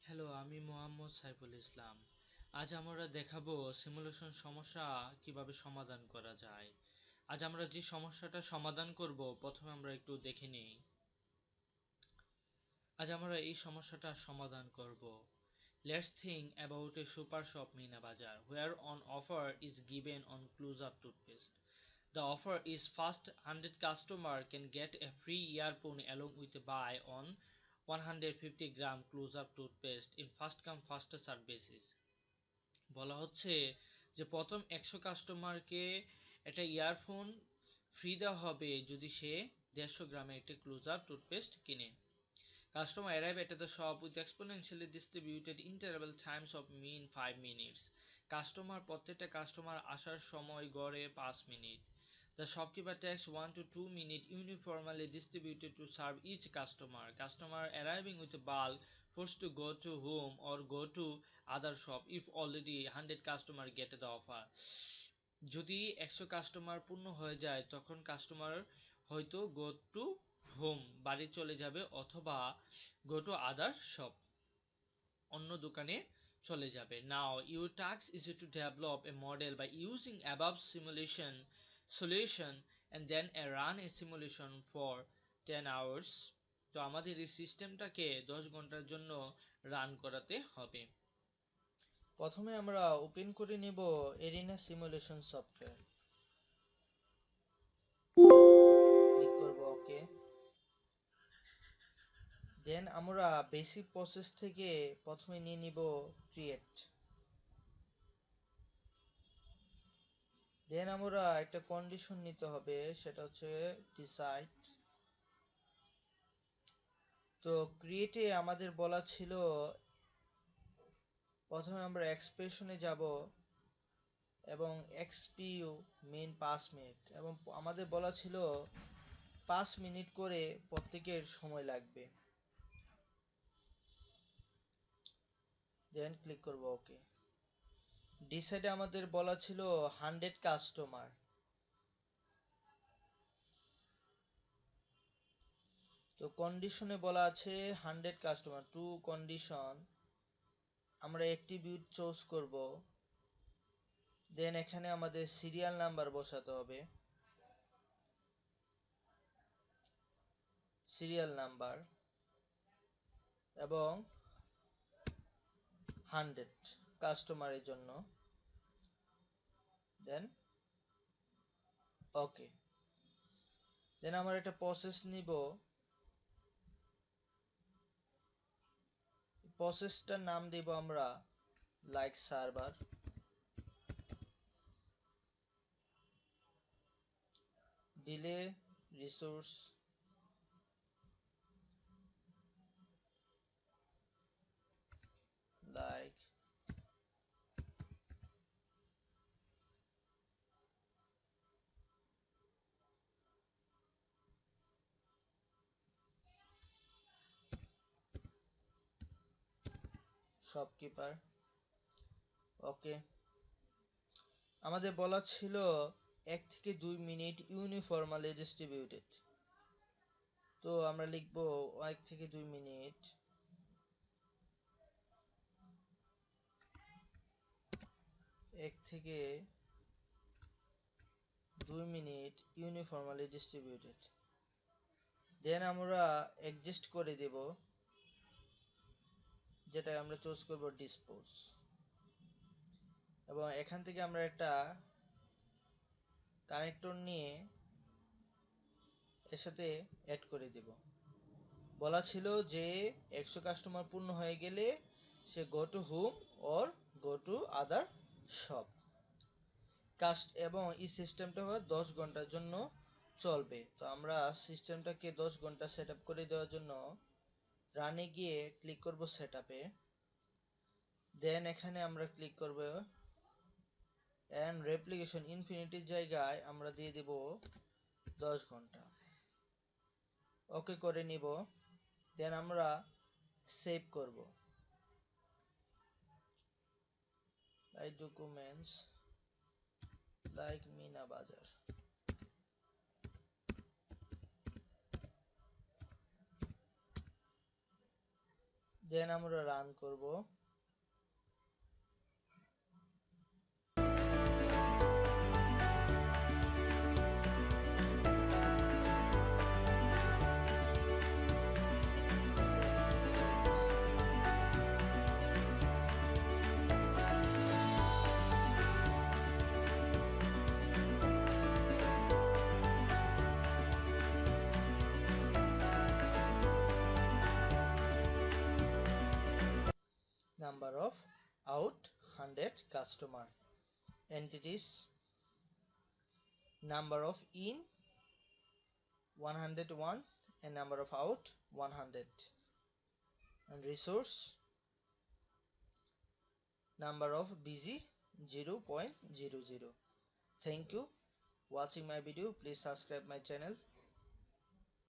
Hello, আমি মোহাম্মদ সাইফুল ইসলাম। আজ আমরা দেখাবো সিমুলেশন সমস্যা কিভাবে সমাধান করা যায়। আজ আমরা যে সমস্যাটা সমাধান করব, প্রথমে আমরা একটু দেখে নিই। আজ আমরা এই সমস্যাটা সমাধান করব। Let's think about a super shop mina bazzar where an offer is given on close-up toothpaste. The offer is first 100 customer can get a free earphone along with a buy on 150 gram close-up toothpaste in first come first serve basis. বলা হচ্ছে যে প্রথম 100 কাস্টমারকে একটা earphone free দেওয়া হবে যদি সে 150 গ্রামের একটা ক্লোজ-আপ টুথপেস্ট কিনে। Customer arrive at the shop with exponentially distributed interval times of mean 5 minutes. প্রত্যেকটা কাস্টমার আসার সময় গড়ে 5 minute. The shopkeeper takes 1 to 2 minutes uniformly distributed to serve each customer. Customer arriving with a bulk forced to go to home or go to other shop if already 100 customer get the offer. যদি 100 customer পূর্ণ হয়ে যায় তখন customer হয়তো go to home বাড়ি চলে যাবে অথবা go to other shop অন্য দোকানে চলে যাবে। Now your task is to develop a model by using above simulation solution and then run a simulation for 10 hours. তো আমাদের এই সিস্টেমটাকে 10 ঘন্টার জন্য রান করাতে হবে। প্রথমে আমরা ওপেন করে নিব এরিনা সিমুলেশন সফটওয়্যার, ক্লিক করব ওকে। দেন আমরা বেসিক প্রসেস থেকে প্রথমে নিয়ে নিব ক্রিয়েট। দেন আমরা একটা কন্ডিশন নিতে হবে, সেটা হচ্ছে ডিসাইড। তো ক্রিয়েটে আমাদের বলা ছিল প্রথমে আমরা এক্সপ্রেশনে যাব এবং এক্সপিইউ মেন 5 মিনিট এবং আমাদের বলা ছিল 5 মিনিট করে প্রত্যেকের সময় লাগবে। দেন ক্লিক করব ওকে। ডিসাইডে আমাদের বলা ছিল 100 কাস্টমার। তো কন্ডিশনে বলা আছে 100 কাস্টমার। টু কন্ডিশন আমরা অ্যাট্রিবিউট চুজ করব। দেন এখানে আমাদের সিরিয়াল নাম্বার বসাতে হবে, সিরিয়াল নাম্বার এবং 100 কাস্টমারের জন্য। দেন ওকে। দেন আমরা একটা প্রসেস নিব, প্রসেসটার নাম দিব আমরা লাইক সার্ভার। ডিলে রিসোর্স লাইক শপকিপার। ওকে। আমাদের বলা ছিল 1 থেকে 2 মিনিট ইউনিফর্মালি ডিস্ট্রিবিউটেড। তো আমরা লিখব 1 থেকে 2 মিনিট, 1 থেকে 2 মিনিট ইউনিফর্মালি ডিস্ট্রিবিউটেড। দেন আমরা অ্যাডজাস্ট করে দেব, যেটা আমরা চুজ করব ডিসপোজ। এবং এখান থেকে আমরা একটা কানেক্টর নিয়ে এর সাথে অ্যাড করে দেব। বলা ছিল যে 100 কাস্টমার পূর্ণ হয়ে গেলে সে go to home or go to other shop. এবং এই সিস্টেমটা 10 ঘন্টার জন্য চলবে। তো আমরা সিস্টেমটাকে 10 ঘন্টা সেট আপ করে দেওয়ার জন্য রানে গিয়ে ক্লিক করব সেট আপে। দেন এখানে আমরা ক্লিক করব এন্ড রেপ্লিকেশন ইনফিনিটির জায়গায় আমরা দিয়ে দেব 10 ঘন্টা। ওকে করে নিব। দেন আমরা সেভ করব লাইক ডকুমেন্টস লাইক মিনা বাজার। দেন আমরা রান করব। Number of out 100 customer. Entities, number of in 101 and number of out 100. And resource, number of busy 0.00. Thank you watching my video. Please subscribe my channel.